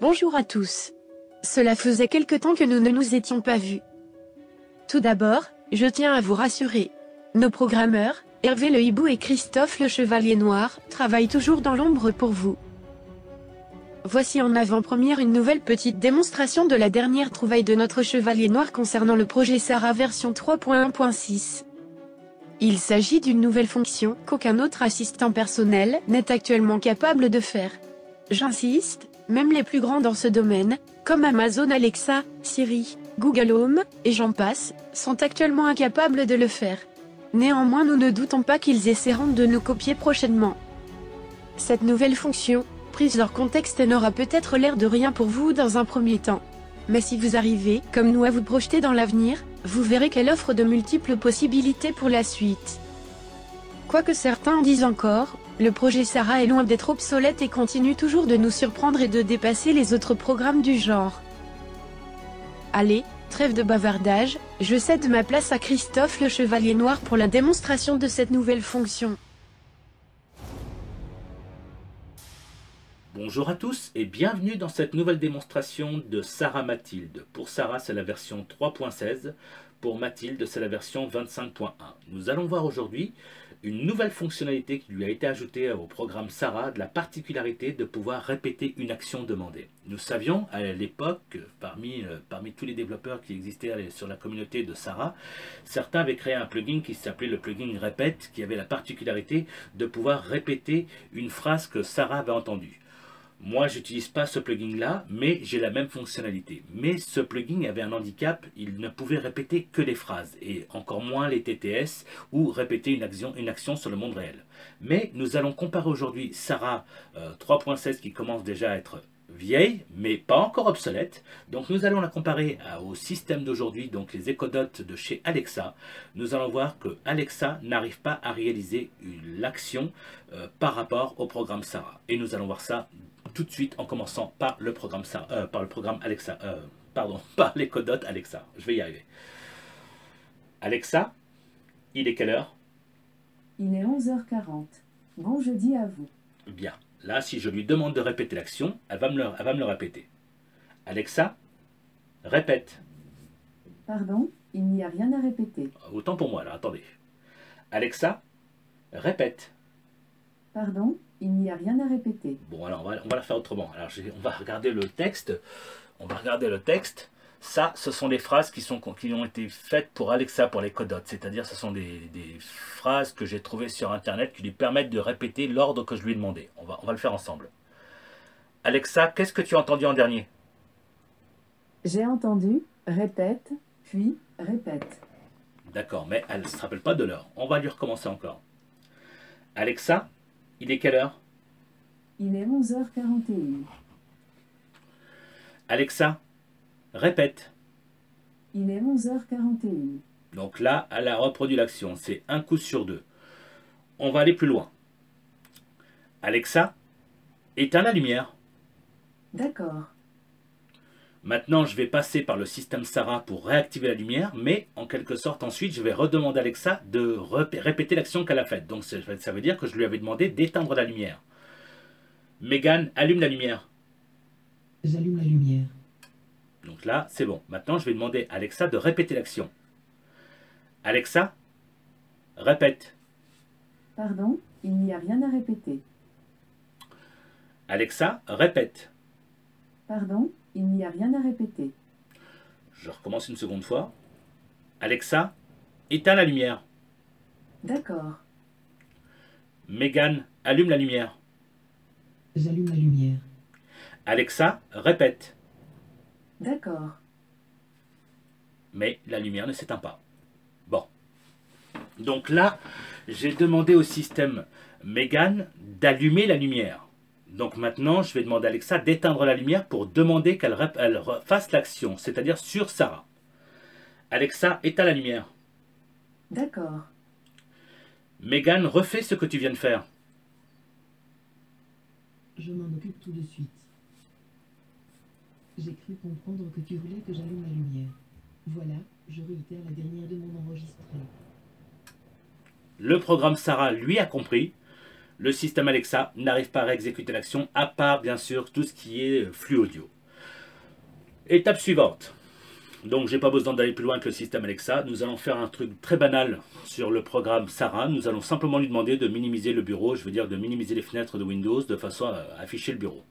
Bonjour à tous. Cela faisait quelque temps que nous ne nous étions pas vus. Tout d'abord, je tiens à vous rassurer. Nos programmeurs, Hervé le Hibou et Christophe le Chevalier Noir, travaillent toujours dans l'ombre pour vous. Voici en avant-première une nouvelle petite démonstration de la dernière trouvaille de notre Chevalier Noir concernant le projet Sarah version 3.1.6. Il s'agit d'une nouvelle fonction qu'aucun autre assistant personnel n'est actuellement capable de faire. J'insiste, même les plus grands dans ce domaine, comme Amazon Alexa, Siri, Google Home, et j'en passe, sont actuellement incapables de le faire. Néanmoins, nous ne doutons pas qu'ils essaieront de nous copier prochainement. Cette nouvelle fonction, prise hors contexte, n'aura peut-être l'air de rien pour vous dans un premier temps. Mais si vous arrivez, comme nous, à vous projeter dans l'avenir, vous verrez qu'elle offre de multiples possibilités pour la suite. Quoique certains en disent encore, le projet Sarah est loin d'être obsolète et continue toujours de nous surprendre et de dépasser les autres programmes du genre. Allez, trêve de bavardage, je cède ma place à Christophe le Chevalier Noir pour la démonstration de cette nouvelle fonction. Bonjour à tous et bienvenue dans cette nouvelle démonstration de Sarah Mathilde. Pour Sarah, c'est la version 3.16, pour Mathilde, c'est la version 25.1. Nous allons voir aujourd'hui une nouvelle fonctionnalité qui lui a été ajoutée au programme Sarah, de la particularité de pouvoir répéter une action demandée. Nous savions à l'époque, parmi tous les développeurs qui existaient sur la communauté de Sarah, certains avaient créé un plugin qui s'appelait le plugin Répète, qui avait la particularité de pouvoir répéter une phrase que Sarah avait entendue. Moi, j'utilise pas ce plugin-là, mais j'ai la même fonctionnalité. Mais ce plugin avait un handicap, il ne pouvait répéter que les phrases, et encore moins les TTS, ou répéter une action sur le monde réel. Mais nous allons comparer aujourd'hui Sarah 3.16 qui commence déjà à être vieille, mais pas encore obsolète. Donc nous allons la comparer au système d'aujourd'hui, donc les Echo Dot de chez Alexa. Nous allons voir que Alexa n'arrive pas à réaliser l'action par rapport au programme Sarah. Et nous allons voir ça tout de suite en commençant par le programme Alexa, par l'Echo Dot Alexa. Je vais y arriver. Alexa, il est quelle heure? Il est 11h40. Bon jeudi à vous. Bien. Là, si je lui demande de répéter l'action, elle va me le répéter. Alexa, répète. Pardon, il n'y a rien à répéter. Autant pour moi, alors attendez. Alexa, répète. Pardon, il n'y a rien à répéter. Bon, alors on va la faire autrement. Alors on va regarder le texte. On va regarder le texte. Ça, ce sont les phrases qui ont été faites pour Alexa, pour les codots. C'est-à-dire, ce sont des phrases que j'ai trouvées sur Internet qui lui permettent de répéter l'ordre que je lui ai demandé. On va le faire ensemble. Alexa, qu'est-ce que tu as entendu en dernier? J'ai entendu, répète, puis répète. D'accord, mais elle ne se rappelle pas de l'heure. On va lui recommencer encore. Alexa, il est quelle heure? Il est 11h41. Alexa, répète. Il est 11h41. Donc là, elle a reproduit l'action. C'est un coup sur deux. On va aller plus loin. Alexa, éteins la lumière. D'accord. Maintenant, je vais passer par le système Sarah pour réactiver la lumière, mais en quelque sorte, ensuite, je vais redemander à Alexa de répéter l'action qu'elle a faite. Donc ça veut dire que je lui avais demandé d'éteindre la lumière. Megan, allume la lumière. J'allume la lumière. Donc là, c'est bon. Maintenant, je vais demander à Alexa de répéter l'action. Alexa, répète. Pardon, il n'y a rien à répéter. Alexa, répète. Pardon, il n'y a rien à répéter. Je recommence une seconde fois. Alexa, éteins la lumière. D'accord. Megan, allume la lumière. J'allume la lumière. Alexa, répète. D'accord. Mais la lumière ne s'éteint pas. Bon. Donc là, j'ai demandé au système Megan d'allumer la lumière. Donc maintenant, je vais demander à Alexa d'éteindre la lumière pour demander qu'elle fasse l'action, c'est-à-dire sur Sarah. Alexa, éteins la lumière. D'accord. Megan, refais ce que tu viens de faire. Je m'en occupe tout de suite. J'ai cru comprendre que tu voulais que j'allume la lumière. Voilà, je réitère la dernière demande enregistrée. Le programme Sarah, lui, a compris. Le système Alexa n'arrive pas à exécuter l'action, à part, bien sûr, tout ce qui est flux audio. Étape suivante. Donc j'ai pas besoin d'aller plus loin que le système Alexa. Nous allons faire un truc très banal sur le programme Sarah. Nous allons simplement lui demander de minimiser le bureau, je veux dire de minimiser les fenêtres de Windows de façon à afficher le bureau.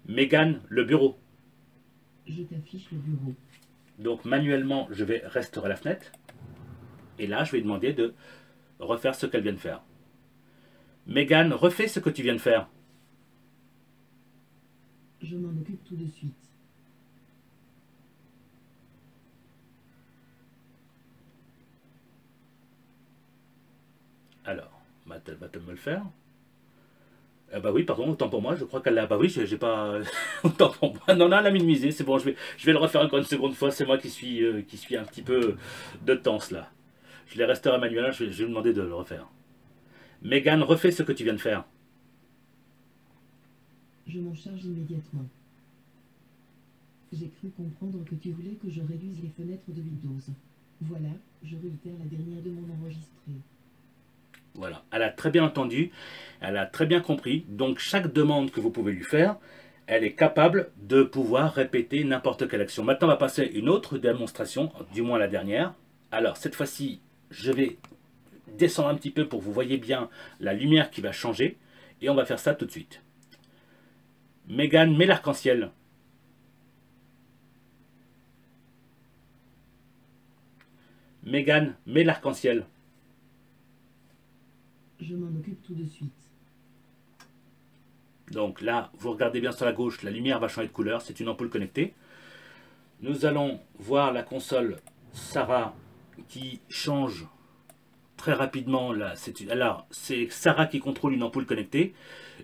Megan, le bureau. Je t'affiche le bureau. Donc manuellement, je vais restaurer la fenêtre. Et là, je vais lui demander de refaire ce qu'elle vient de faire. Megan, refais ce que tu viens de faire. Je m'en occupe tout de suite. Alors, elle va-t-elle me le faire? Ah bah oui, pardon, autant pour moi, je crois qu'elle l'a... Bah oui, j'ai pas... autant pour moi. Non, non, elle a minimisé, c'est bon, je vais le refaire encore une seconde fois, c'est moi qui suis un petit peu de tense là. Je l'ai restauré manuellement, je vais lui demander de le refaire. Megan, refais ce que tu viens de faire. Je m'en charge immédiatement. J'ai cru comprendre que tu voulais que je réduise les fenêtres de Windows. Voilà, je réitère la dernière demande enregistrée. Voilà, elle a très bien entendu, elle a très bien compris. Donc chaque demande que vous pouvez lui faire, elle est capable de pouvoir répéter n'importe quelle action. Maintenant, on va passer à une autre démonstration, du moins la dernière. Alors cette fois-ci, je vais descendre un petit peu pour que vous voyez bien la lumière qui va changer. Et on va faire ça tout de suite. Megan, mets l'arc-en-ciel. Megan, mets l'arc-en-ciel. Je m'en occupe tout de suite. Donc là, vous regardez bien sur la gauche, la lumière va changer de couleur, c'est une ampoule connectée. Nous allons voir la console Sarah qui change très rapidement. C'est Sarah qui contrôle une ampoule connectée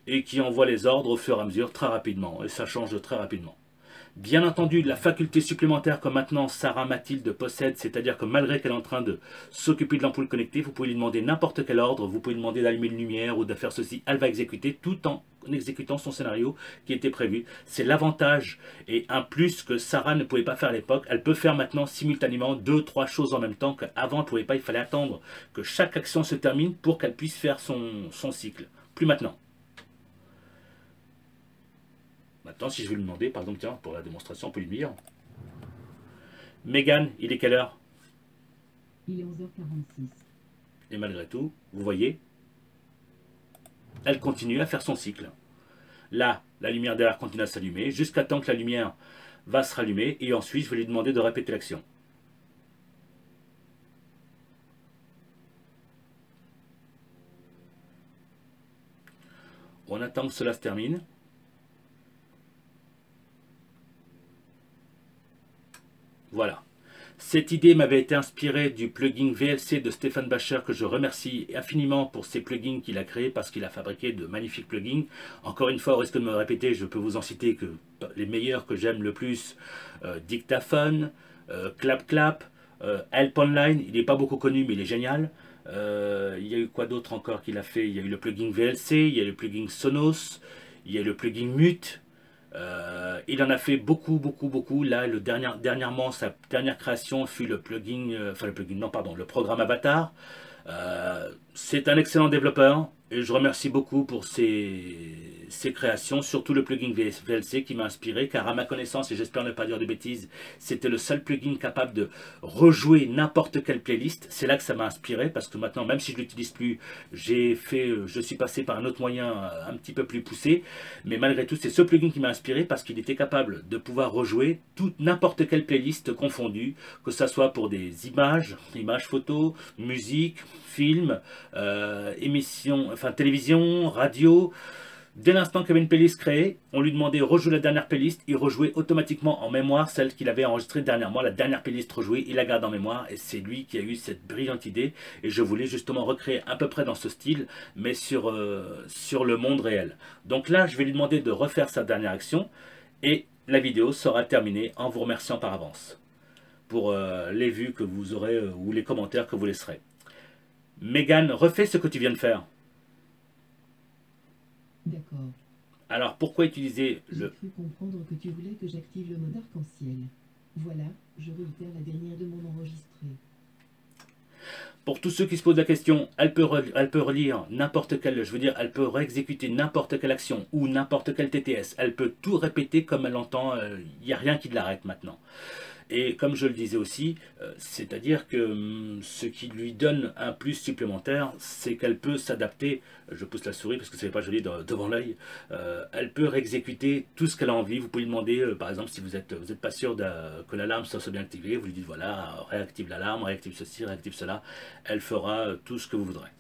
et qui envoie les ordres au fur et à mesure très rapidement. Et ça change très rapidement. Bien entendu, la faculté supplémentaire que maintenant Sarah Mathilde possède, c'est-à-dire que malgré qu'elle est en train de s'occuper de l'ampoule connectée, vous pouvez lui demander n'importe quel ordre, vous pouvez lui demander d'allumer une lumière ou de faire ceci, elle va exécuter tout en exécutant son scénario qui était prévu. C'est l'avantage et un plus que Sarah ne pouvait pas faire à l'époque. Elle peut faire maintenant simultanément 2-3 choses en même temps qu'avant elle ne pouvait pas, il fallait attendre que chaque action se termine pour qu'elle puisse faire son cycle. Plus maintenant. Maintenant, si je vais lui demander, par exemple, tiens, pour la démonstration, on peut lui dire Megan, il est quelle heure? Il est 11h46. Et malgré tout, vous voyez, elle continue à faire son cycle. Là, la lumière derrière continue à s'allumer, jusqu'à temps que la lumière va se rallumer, et ensuite, je vais lui demander de répéter l'action. On attend que cela se termine. Voilà. Cette idée m'avait été inspirée du plugin VLC de Stéphane Bacher, que je remercie infiniment pour ces plugins qu'il a créés, parce qu'il a fabriqué de magnifiques plugins. Encore une fois, au risque de me répéter, je peux vous en citer que les meilleurs que j'aime le plus, Dictaphone, ClapClap, Help Online, il n'est pas beaucoup connu mais il est génial. Il y a eu quoi d'autre encore qu'il a fait? Il y a eu le plugin VLC, il y a le plugin Sonos, il y a le plugin Mute. Il en a fait beaucoup. Là, dernièrement, sa dernière création fut le plugin, le programme Avatar. C'est un excellent développeur et je remercie beaucoup pour ses créations, surtout le plugin VLC qui m'a inspiré, car à ma connaissance, et j'espère ne pas dire de bêtises, c'était le seul plugin capable de rejouer n'importe quelle playlist. C'est là que ça m'a inspiré, parce que maintenant, même si je ne l'utilise plus, je suis passé par un autre moyen un petit peu plus poussé, mais malgré tout, c'est ce plugin qui m'a inspiré, parce qu'il était capable de pouvoir rejouer n'importe quelle playlist confondue, que ce soit pour des images photos, musique, films, émissions, télévision, radio. Dès l'instant qu'il y avait une playlist créée, on lui demandait rejouer la dernière playlist, il rejouait automatiquement en mémoire celle qu'il avait enregistrée dernièrement, la dernière playlist rejouée, il la garde en mémoire, et c'est lui qui a eu cette brillante idée, et je voulais justement recréer à peu près dans ce style, mais sur le monde réel. Donc là, je vais lui demander de refaire sa dernière action, et la vidéo sera terminée en vous remerciant par avance pour les vues que vous aurez ou les commentaires que vous laisserez. Megan, refais ce que tu viens de faire. D'accord. Alors, pourquoi utiliser J'ai cru comprendre que tu voulais que j'active le mode arc-en-ciel. Voilà, je réitère la dernière demande enregistrée. Pour tous ceux qui se posent la question, elle peut relire n'importe quelle, je veux dire, elle peut réexécuter n'importe quelle action ou n'importe quel TTS. Elle peut tout répéter comme elle entend, il n'y a rien qui l'arrête maintenant. Et comme je le disais aussi, c'est-à-dire que ce qui lui donne un plus supplémentaire, c'est qu'elle peut s'adapter, je pousse la souris parce que ce n'est pas joli devant l'œil, elle peut réexécuter tout ce qu'elle a envie. Vous pouvez lui demander, par exemple, si vous n'êtes pas sûr que l'alarme soit bien activée, vous lui dites voilà, réactive l'alarme, réactive ceci, réactive cela, elle fera tout ce que vous voudrez.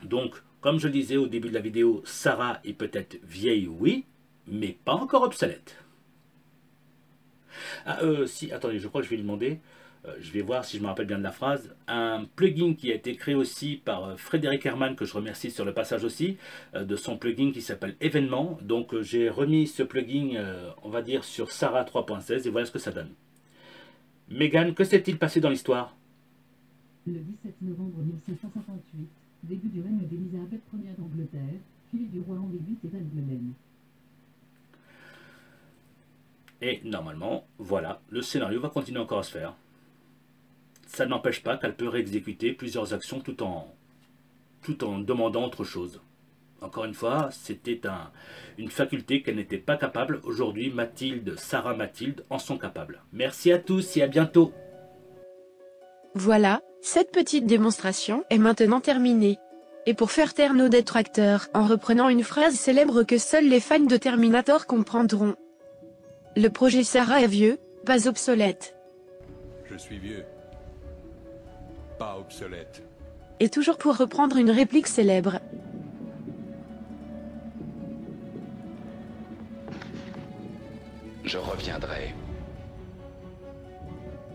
Donc, comme je le disais au début de la vidéo, Sarah est peut-être vieille, oui, mais pas encore obsolète. Ah, si, attendez, je crois que je vais lui demander, je vais voir si je me rappelle bien de la phrase, un plugin qui a été créé aussi par Frédéric Herman, que je remercie sur le passage aussi, de son plugin qui s'appelle Événement. Donc j'ai remis ce plugin, on va dire, sur Sarah 3.16 et voilà ce que ça donne. Megan, que s'est-il passé dans l'histoire? Le 17 novembre 1558, début du règne d'Élisabeth Ier d'Angleterre, fille du roi Henri VIII et d'Anne-Boleyn. Et normalement, voilà, le scénario va continuer encore à se faire. Ça n'empêche pas qu'elle peut réexécuter plusieurs actions tout en demandant autre chose. Encore une fois, c'était une faculté qu'elle n'était pas capable. Aujourd'hui, Sarah Mathilde en sont capables. Merci à tous et à bientôt. Voilà, cette petite démonstration est maintenant terminée. Et pour faire taire nos détracteurs, en reprenant une phrase célèbre que seuls les fans de Terminator comprendront. Le projet Sarah est vieux, pas obsolète. Je suis vieux, pas obsolète. Et toujours pour reprendre une réplique célèbre. Je reviendrai.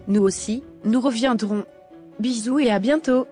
Nous aussi, nous reviendrons. Bisous et à bientôt.